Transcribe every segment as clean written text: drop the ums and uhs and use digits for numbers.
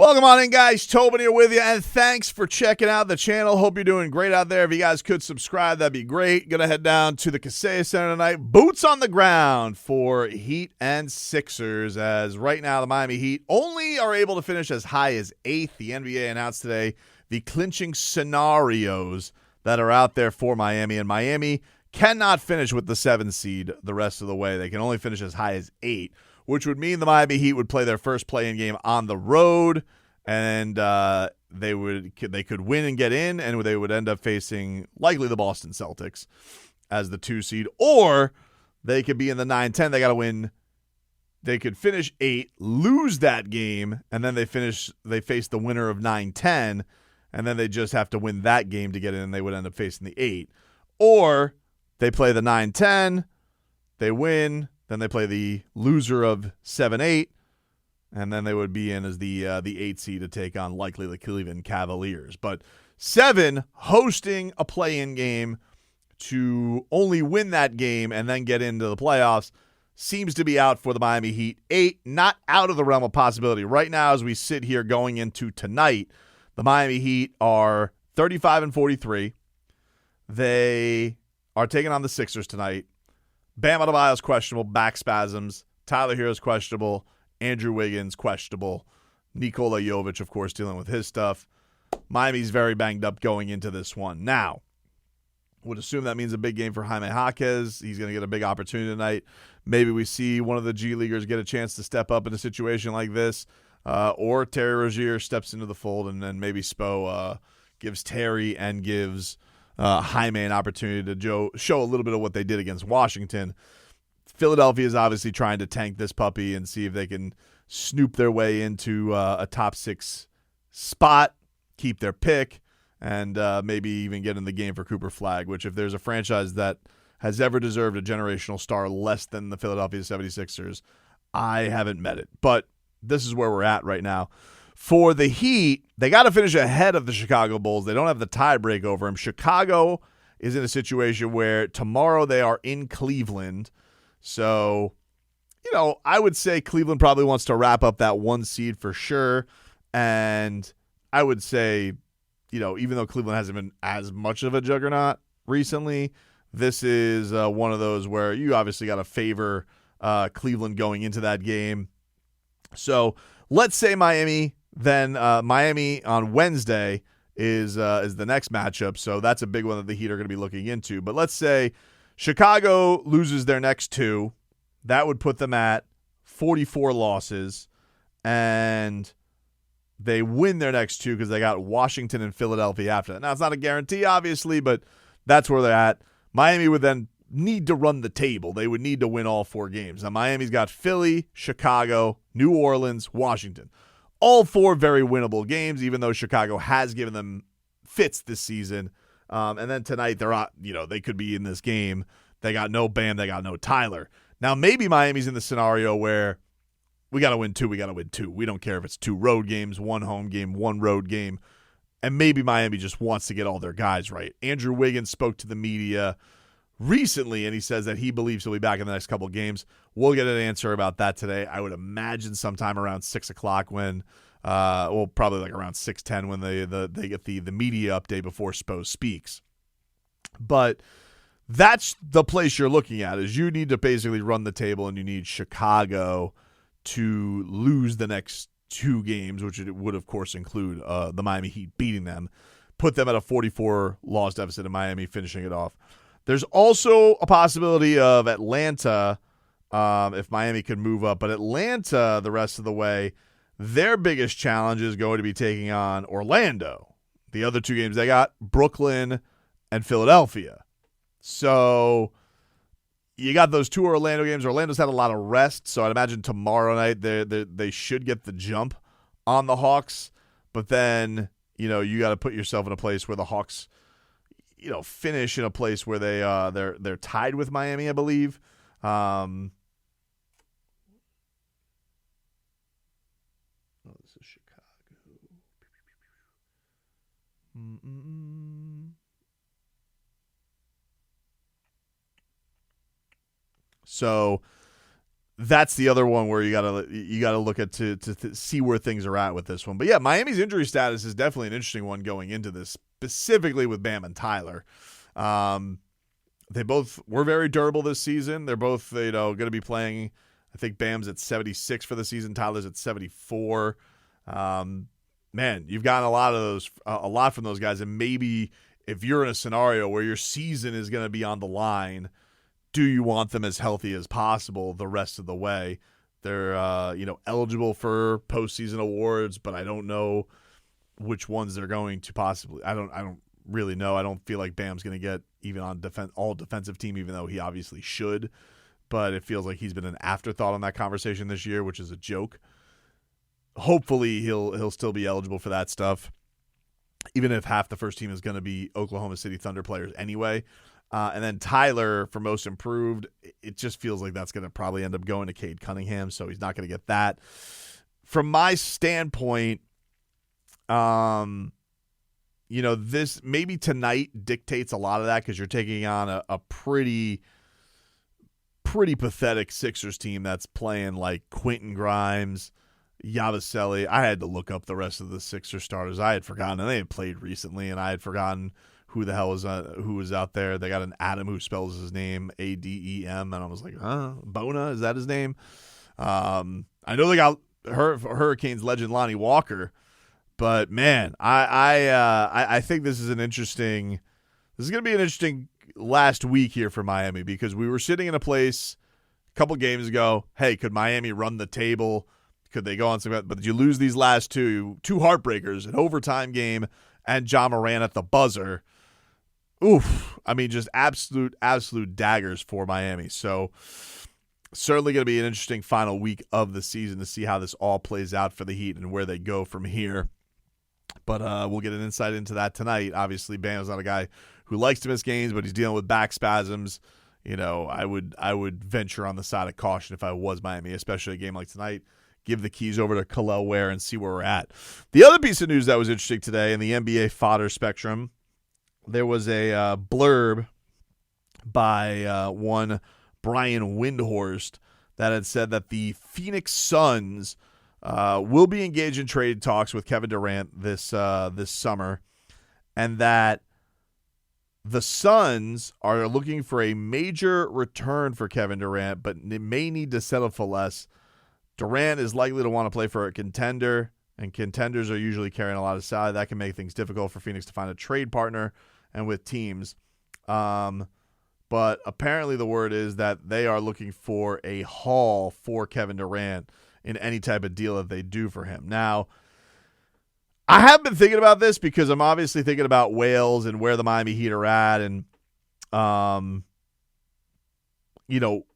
Welcome on in, guys. Tobin here with you, and thanks for checking out the channel. Hope you're doing great out there. If you guys could subscribe, that'd be great. Gonna head down to the Kaseya Center tonight. Boots on the ground for Heat and Sixers, as right now the Miami Heat only are able to finish as high as 8th. The NBA announced today the clinching scenarios that are out there for Miami, and Miami cannot finish with the 7th seed the rest of the way. They can only finish as high as 8, which would mean the Miami Heat would play their first play-in game on the road, and they could win and get in, and they would end up facing likely the Boston Celtics as the 2 seed, or they could be in the 9-10. They got to win. They could finish 8, lose that game, and then they face the winner of 9-10, and then they just have to win that game to get in, and they would end up facing the 8. Or they play the 9-10, they win, then they play the loser of 7-8, and then they would be in as the 8 seed to take on likely the Cleveland Cavaliers. But 7 hosting a play-in game to only win that game and then get into the playoffs seems to be out for the Miami Heat. 8, not out of the realm of possibility. Right now, as we sit here going into tonight, the Miami Heat are 35-43. They are taking on the Sixers tonight. Bam Adebayo's questionable, back spasms. Tyler Hero's questionable. Andrew Wiggins questionable. Nikola Jovic, of course, dealing with his stuff. Miami's very banged up going into this one. Now, would assume that means a big game for Jaime Jaquez. He's going to get a big opportunity tonight. Maybe we see one of the G Leaguers get a chance to step up in a situation like this. Or Terry Rozier steps into the fold, and then maybe Spo gives Terry and gives Jaime an opportunity to show a little bit of what they did against Washington. Philadelphia is obviously trying to tank this puppy and see if they can snoop their way into a top 6 spot, keep their pick, and maybe even get in the game for Cooper Flagg, which if there's a franchise that has ever deserved a generational star less than the Philadelphia 76ers, I haven't met it. But this is where we're at right now. For the Heat, they got to finish ahead of the Chicago Bulls. They don't have the tiebreak over them. Chicago is in a situation where tomorrow they are in Cleveland. So, I would say Cleveland probably wants to wrap up that 1 seed for sure. And I would say, even though Cleveland hasn't been as much of a juggernaut recently, this is one of those where you obviously got to favor Cleveland going into that game. So let's say Miami. Then Miami on Wednesday is the next matchup, so that's a big one that the Heat are going to be looking into. But let's say Chicago loses their next 2. That would put them at 44 losses, and they win their next 2 because they got Washington and Philadelphia after that. Now, it's not a guarantee, obviously, but that's where they're at. Miami would then need to run the table. They would need to win all 4 games. Now, Miami's got Philly, Chicago, New Orleans, Washington. All 4 very winnable games, even though Chicago has given them fits this season. And then tonight, they could be in this game. They got no Bam, they got no Tyler. Now, maybe Miami's in the scenario where we got to win 2, we got to win 2. We don't care if it's 2 road games, 1 home game, 1 road game. And maybe Miami just wants to get all their guys right. Andrew Wiggins spoke to the media recently, and he says that he believes he'll be back in the next couple of games. We'll get an answer about that today. I would imagine sometime around 6 o'clock when, probably like around 6:10 when they get the media update before Spo speaks. But that's the place you're looking at, is you need to basically run the table, and you need Chicago to lose the next 2 games, which it would, of course, include the Miami Heat beating them, put them at a 44-loss deficit, and Miami finishing it off. There's also a possibility of Atlanta, if Miami could move up. But Atlanta, the rest of the way, their biggest challenge is going to be taking on Orlando. The other 2 games they got, Brooklyn and Philadelphia. So you got those 2 Orlando games. Orlando's had a lot of rest, so I'd imagine tomorrow night they should get the jump on the Hawks. But then, you got to put yourself in a place where the Hawks finish in a place where they're tied with Miami, I believe. This is Chicago. So that's the other one where you gotta look at to see where things are at with this one. But yeah, Miami's injury status is definitely an interesting one going into this, specifically with Bam and Tyler. They both were very durable this season. They're both going to be playing. I think Bam's at 76 for the season. Tyler's at 74. Man, you've gotten a lot from those guys, and maybe if you're in a scenario where your season is going to be on the line, do you want them as healthy as possible the rest of the way? They're eligible for postseason awards, but I don't know which ones they're going to possibly. I don't really know. I don't feel like Bam's going to get even on all defensive team, even though he obviously should. But it feels like he's been an afterthought on that conversation this year, which is a joke. Hopefully he'll still be eligible for that stuff, even if half the first team is going to be Oklahoma City Thunder players anyway. And then Tyler for most improved, it just feels like that's going to probably end up going to Cade Cunningham, so he's not going to get that. From my standpoint, this maybe tonight dictates a lot of that because you're taking on a pretty pathetic Sixers team that's playing like Quentin Grimes, Yabusele. I had to look up the rest of the Sixers starters. I had forgotten, and they had played recently, and I had forgotten who the hell who was out there. They got an Adam who spells his name Adem, and I was like, Bona, is that his name? I know they got Hurricanes legend Lonnie Walker, but man, I think this is going to be an interesting last week here for Miami, because we were sitting in a place a couple games ago. Hey, could Miami run the table? Could they go on some? But you lose these last two heartbreakers, an overtime game and John Moran at the buzzer. Oof. I mean, just absolute daggers for Miami. So certainly going to be an interesting final week of the season to see how this all plays out for the Heat and where they go from here. But we'll get an insight into that tonight. Obviously, Bam's not a guy who likes to miss games, but he's dealing with back spasms. I would venture on the side of caution if I was Miami, especially a game like tonight. Give the keys over to Khalil Ware and see where we're at. The other piece of news that was interesting today in the NBA fodder spectrum, there was a blurb by one Brian Windhorst that had said that the Phoenix Suns will be engaged in trade talks with Kevin Durant this summer, and that the Suns are looking for a major return for Kevin Durant, but may need to settle for less. Durant is likely to want to play for a contender, and contenders are usually carrying a lot of salary. That can make things difficult for Phoenix to find a trade partner and with teams. But apparently the word is that they are looking for a haul for Kevin Durant in any type of deal that they do for him. Now, I have been thinking about this because I'm obviously thinking about Wales and where the Miami Heat are at, and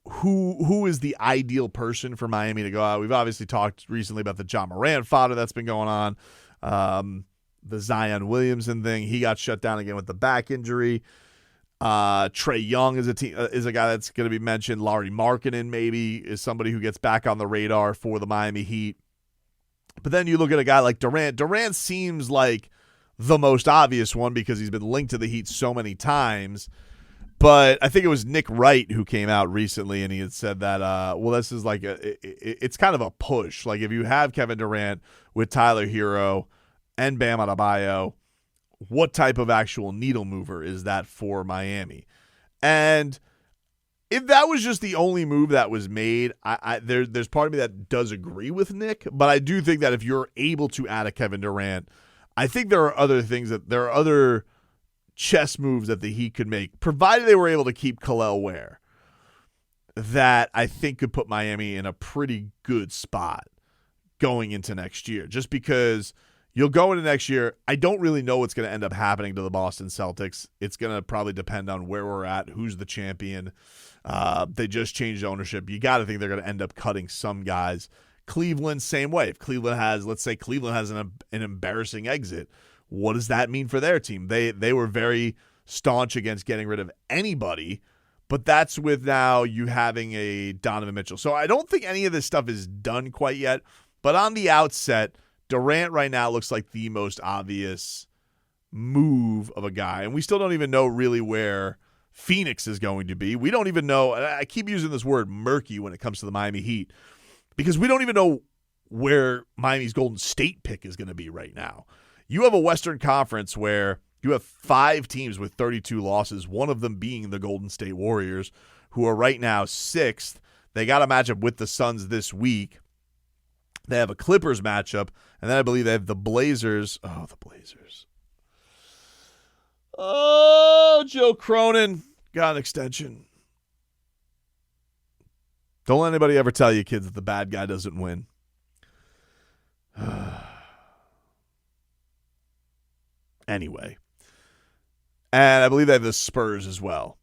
who is the ideal person for Miami to go out. We've obviously talked recently about the John Morant fodder that's been going on, the Zion Williamson thing. He got shut down again with the back injury. Trae Young is a guy that's going to be mentioned. Lauri Markkanen maybe is somebody who gets back on the radar for the Miami Heat. But then you look at a guy like Durant. Durant seems like the most obvious one because he's been linked to the Heat so many times. But I think it was Nick Wright who came out recently and he had said that, this is like it's kind of a push. Like if you have Kevin Durant with Tyler Hero and Bam Adebayo, what type of actual needle mover is that for Miami? And if that was just the only move that was made, there's part of me that does agree with Nick, but I do think that if you're able to add a Kevin Durant, I think there are other chess moves that the Heat could make, provided they were able to keep Khalil Ware, that I think could put Miami in a pretty good spot going into next year. Just because you'll go into next year, I don't really know what's going to end up happening to the Boston Celtics. It's going to probably depend on where we're at, who's the champion. They just changed ownership. You got to think they're going to end up cutting some guys. Cleveland, same way. If Cleveland has, let's say Cleveland has an embarrassing exit, what does that mean for their team? They were very staunch against getting rid of anybody, but that's with now you having a Donovan Mitchell. So I don't think any of this stuff is done quite yet, but on the outset, Durant right now looks like the most obvious move of a guy, and we still don't even know really where Phoenix is going to be. We don't even know. I keep using this word murky when it comes to the Miami Heat because we don't even know where Miami's Golden State pick is going to be right now. You have a Western Conference where you have 5 teams with 32 losses, one of them being the Golden State Warriors, who are right now 6th. They got a matchup with the Suns this week. They have a Clippers matchup, and then I believe they have the Blazers. Oh, the Blazers. Oh, Joe Cronin got an extension. Don't let anybody ever tell you, kids, that the bad guy doesn't win. Anyway. And I believe they have the Spurs as well.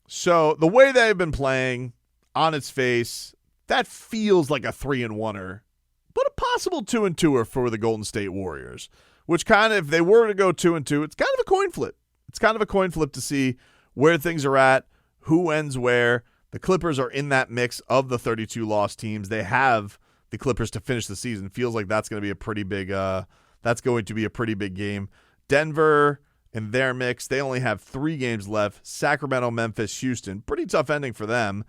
So the way they've been playing, on its face, that feels like a 3-1-er, but a possible 2-2-er for the Golden State Warriors, which kind of, if they were to go 2-2, it's kind of a coin flip. It's kind of a coin flip to see where things are at, who ends where. The Clippers are in that mix of the 32 loss teams. They have the Clippers to finish the season. Feels like that's going to be a pretty big game. Denver in their mix, they only have 3 games left. Sacramento, Memphis, Houston. Pretty tough ending for them.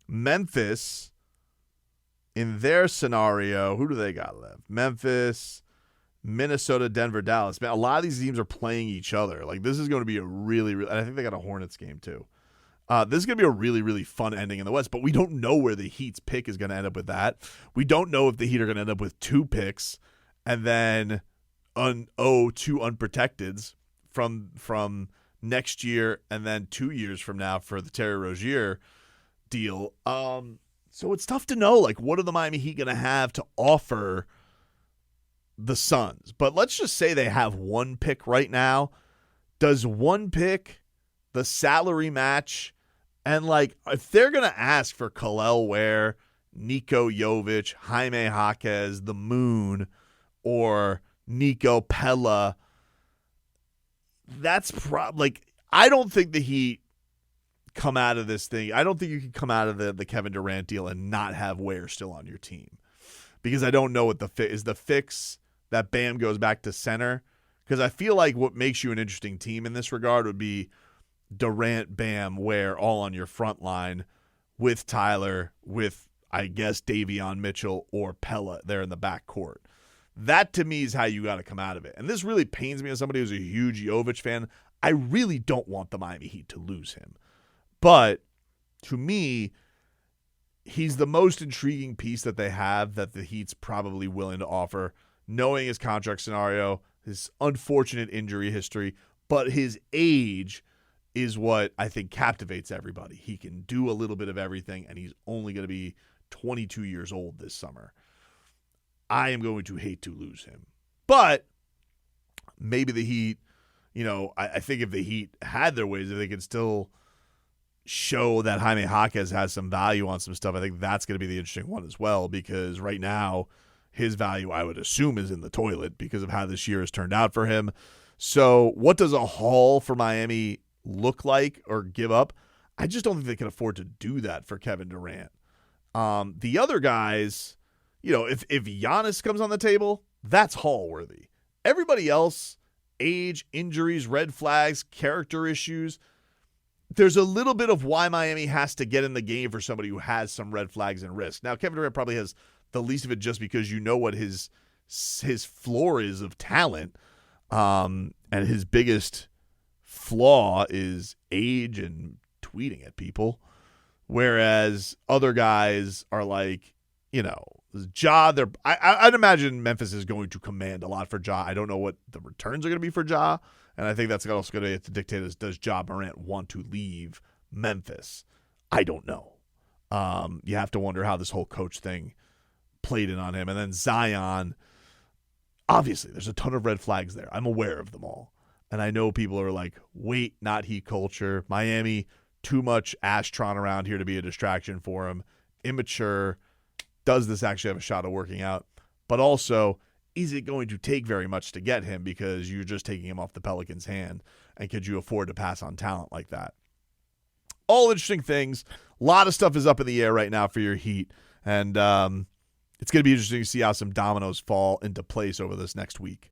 Memphis, in their scenario, who do they got left? Memphis, Minnesota, Denver, Dallas. Man, a lot of these teams are playing each other. Like, this is going to be a really, and I think they got a Hornets game too. This is going to be a really, really fun ending in the West, but we don't know where the Heat's pick is going to end up with that. We don't know if the Heat are going to end up with 2 picks and then 2 unprotecteds from next year and then 2 years from now for the Terry Rozier deal. So it's tough to know, like, what are the Miami Heat going to have to offer the Suns? But let's just say they have 1 pick right now. Does 1 pick, the salary match, and, like, if they're going to ask for Kel'el Ware, Nico Jovic, Jaime Jaquez, the Moon, or Nico Pella, that's I don't think the Heat come out of this thing. I don't think you can come out of the Kevin Durant deal and not have Ware still on your team, because I don't know what the fix that Bam goes back to center, because I feel like what makes you an interesting team in this regard would be Durant, Bam, Ware all on your front line with Tyler, with, I guess, Davion Mitchell or Pella there in the back court. That, to me, is how you got to come out of it. And this really pains me as somebody who's a huge Jovic fan. I really don't want the Miami Heat to lose him. But to me, he's the most intriguing piece that they have that the Heat's probably willing to offer, knowing his contract scenario, his unfortunate injury history, but his age is what I think captivates everybody. He can do a little bit of everything, and he's only going to be 22 years old this summer. I am going to hate to lose him. But maybe the Heat, I think if the Heat had their ways, if they could still show that Jaime Jaquez has some value on some stuff, I think that's going to be the interesting one as well, because right now his value, I would assume, is in the toilet because of how this year has turned out for him. So what does a haul for Miami look like or give up? I just don't think they can afford to do that for Kevin Durant. The other guys, if Giannis comes on the table, that's haul worthy. Everybody else, age, injuries, red flags, character issues, there's a little bit of why Miami has to get in the game for somebody who has some red flags and risk. Now, Kevin Durant probably has the least of it just because you know what his floor is of talent, and his biggest flaw is age and tweeting at people, whereas other guys are like, Ja. I'd imagine Memphis is going to command a lot for Ja. I don't know what the returns are going to be for Ja, and I think that's also going to have to dictate is, does Ja Morant want to leave Memphis? I don't know. You have to wonder how this whole coach thing played in on him. And then Zion, obviously there's a ton of red flags there. I'm aware of them all. And I know people are like, wait, not Heat culture. Miami, too much Astron around here to be a distraction for him. Immature. Does this actually have a shot of working out? But also, is it going to take very much to get him because you're just taking him off the Pelicans' hand? And could you afford to pass on talent like that? All interesting things. A lot of stuff is up in the air right now for your Heat. And it's going to be interesting to see how some dominoes fall into place over this next week.